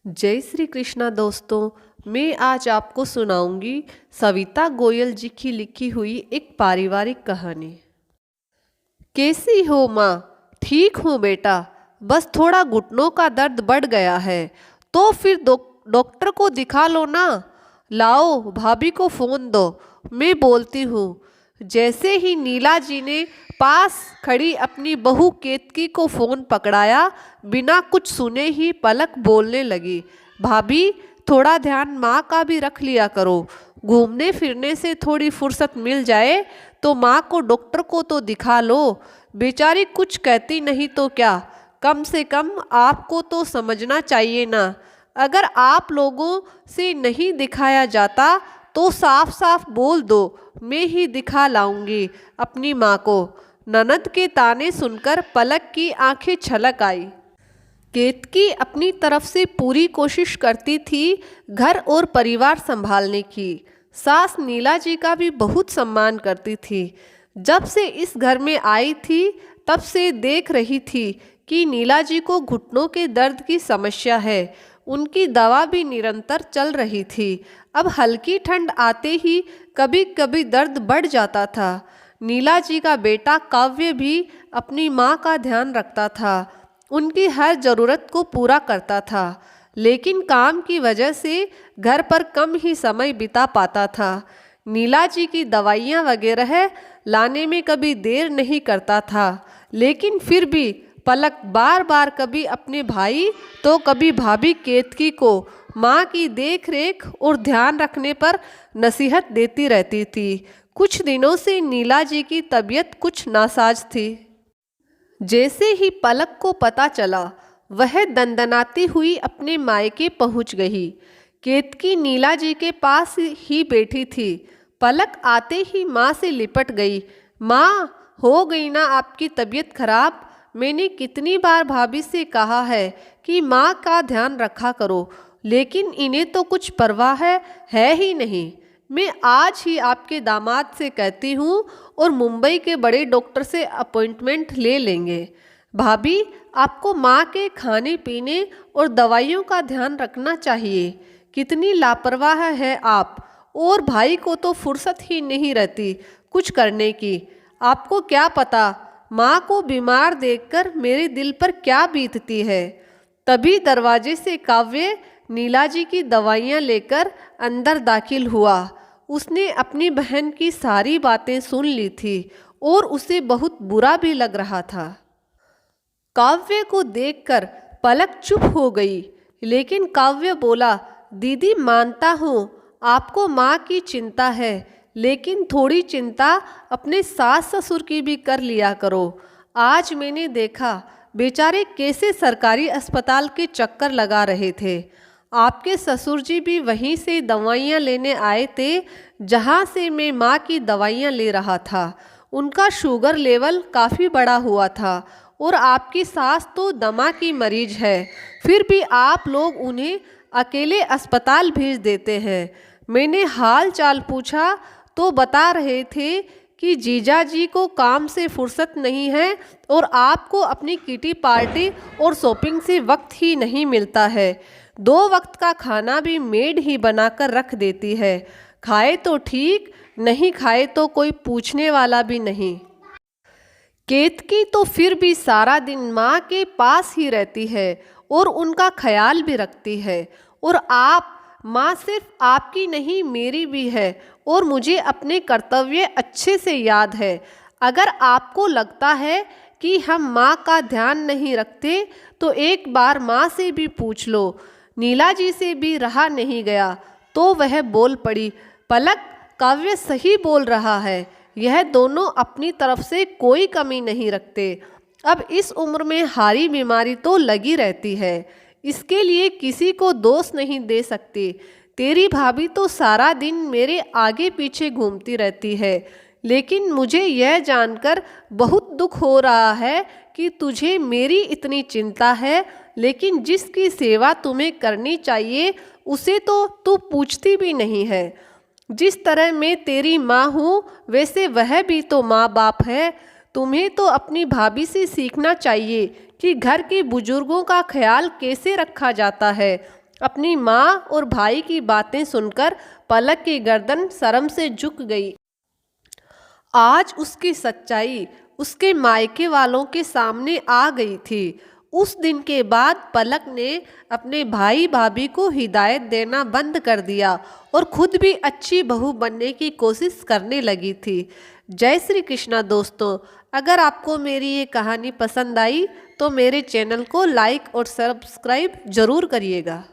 जय श्री कृष्णा दोस्तों। मैं आज आपको सुनाऊंगी सविता गोयल जी की लिखी हुई एक पारिवारिक कहानी। कैसी हो माँ? ठीक हूँ बेटा, बस थोड़ा घुटनों का दर्द बढ़ गया है। तो फिर डॉक्टर को दिखा लो ना। लाओ भाभी को फ़ोन दो, मैं बोलती हूँ। जैसे ही नीला जी ने पास खड़ी अपनी बहू केतकी को फ़ोन पकड़ाया, बिना कुछ सुने ही पलक बोलने लगी। भाभी, थोड़ा ध्यान माँ का भी रख लिया करो। घूमने फिरने से थोड़ी फुर्सत मिल जाए तो माँ को डॉक्टर को तो दिखा लो। बेचारी कुछ कहती नहीं तो क्या, कम से कम आपको तो समझना चाहिए ना। अगर आप लोगों से नहीं दिखाया जाता तो साफ साफ बोल दो, मैं ही दिखा लाऊंगी अपनी माँ को। ननद के ताने सुनकर पलक की आंखें छलक आई। केतकी अपनी तरफ से पूरी कोशिश करती थी घर और परिवार संभालने की। सास नीला जी का भी बहुत सम्मान करती थी। जब से इस घर में आई थी तब से देख रही थी कि नीला जी को घुटनों के दर्द की समस्या है। उनकी दवा भी निरंतर चल रही थी। अब हल्की ठंड आते ही कभी कभी दर्द बढ़ जाता था। नीला जी का बेटा काव्य भी अपनी माँ का ध्यान रखता था, उनकी हर ज़रूरत को पूरा करता था, लेकिन काम की वजह से घर पर कम ही समय बिता पाता था। नीला जी की दवाइयाँ वगैरह लाने में कभी देर नहीं करता था, लेकिन फिर भी पलक बार बार कभी अपने भाई तो कभी भाभी केतकी को माँ की देख रेख और ध्यान रखने पर नसीहत देती रहती थी। कुछ दिनों से नीला जी की तबीयत कुछ नासाज थी। जैसे ही पलक को पता चला, वह दंदनाती हुई अपने मायके पहुंच गई। केतकी नीला जी के पास ही बैठी थी। पलक आते ही माँ से लिपट गई। माँ, हो गई ना आपकी तबीयत खराब? मैंने कितनी बार भाभी से कहा है कि माँ का ध्यान रखा करो, लेकिन इन्हें तो कुछ परवाह है ही नहीं। मैं आज ही आपके दामाद से कहती हूँ और मुंबई के बड़े डॉक्टर से अपॉइंटमेंट ले लेंगे। भाभी, आपको माँ के खाने पीने और दवाइयों का ध्यान रखना चाहिए। कितनी लापरवाह है आप। और भाई को तो फुर्सत ही नहीं रहती कुछ करने की। आपको क्या पता माँ को बीमार देखकर मेरे दिल पर क्या बीतती है। तभी दरवाजे से काव्य नीला जी की दवाइयाँ लेकर अंदर दाखिल हुआ। उसने अपनी बहन की सारी बातें सुन ली थी और उसे बहुत बुरा भी लग रहा था। काव्य को देखकर पलक चुप हो गई, लेकिन काव्य बोला, दीदी मानता हूँ आपको माँ की चिंता है, लेकिन थोड़ी चिंता अपने सास ससुर की भी कर लिया करो। आज मैंने देखा बेचारे कैसे सरकारी अस्पताल के चक्कर लगा रहे थे। आपके ससुर जी भी वहीं से दवाइयाँ लेने आए थे जहाँ से मैं माँ की दवाइयाँ ले रहा था। उनका शुगर लेवल काफ़ी बढ़ा हुआ था और आपकी सास तो दमा की मरीज है, फिर भी आप लोग उन्हें अकेले अस्पताल भेज देते हैं। मैंने हाल चाल पूछा तो बता रहे थे कि जीजा जी को काम से फुर्सत नहीं है और आपको अपनी किटी पार्टी और शॉपिंग से वक्त ही नहीं मिलता है। 2 वक्त का खाना भी मेड ही बनाकर रख देती है। खाए तो ठीक, नहीं खाए तो कोई पूछने वाला भी नहीं। केतकी तो फिर भी सारा दिन माँ के पास ही रहती है और उनका ख्याल भी रखती है। और आप माँ सिर्फ आपकी नहीं मेरी भी है और मुझे अपने कर्तव्य अच्छे से याद है। अगर आपको लगता है कि हम माँ का ध्यान नहीं रखते तो एक बार माँ से भी पूछ लो। नीला जी से भी रहा नहीं गया तो वह बोल पड़ी, पलक, काव्य सही बोल रहा है। यह दोनों अपनी तरफ से कोई कमी नहीं रखते। अब इस उम्र में हारी बीमारी तो लगी रहती है, इसके लिए किसी को दोष नहीं दे सकती। तेरी भाभी तो सारा दिन मेरे आगे पीछे घूमती रहती है, लेकिन मुझे यह जानकर बहुत दुख हो रहा है कि तुझे मेरी इतनी चिंता है, लेकिन जिसकी सेवा तुम्हें करनी चाहिए उसे तो तू पूछती भी नहीं है। जिस तरह मैं तेरी माँ हूँ वैसे वह भी तो माँ बाप है। तुम्हें तो अपनी भाभी से सीखना चाहिए कि घर के बुजुर्गों का ख्याल कैसे रखा जाता है। अपनी माँ और भाई की बातें सुनकर पलक की गर्दन शर्म से झुक गई। आज उसकी सच्चाई उसके मायके वालों के सामने आ गई थी। उस दिन के बाद पलक ने अपने भाई भाभी को हिदायत देना बंद कर दिया और खुद भी अच्छी बहू बनने की कोशिश करने लगी थी। जय श्री कृष्णा दोस्तों, अगर आपको मेरी ये कहानी पसंद आई तो मेरे चैनल को लाइक और सब्सक्राइब ज़रूर करिएगा।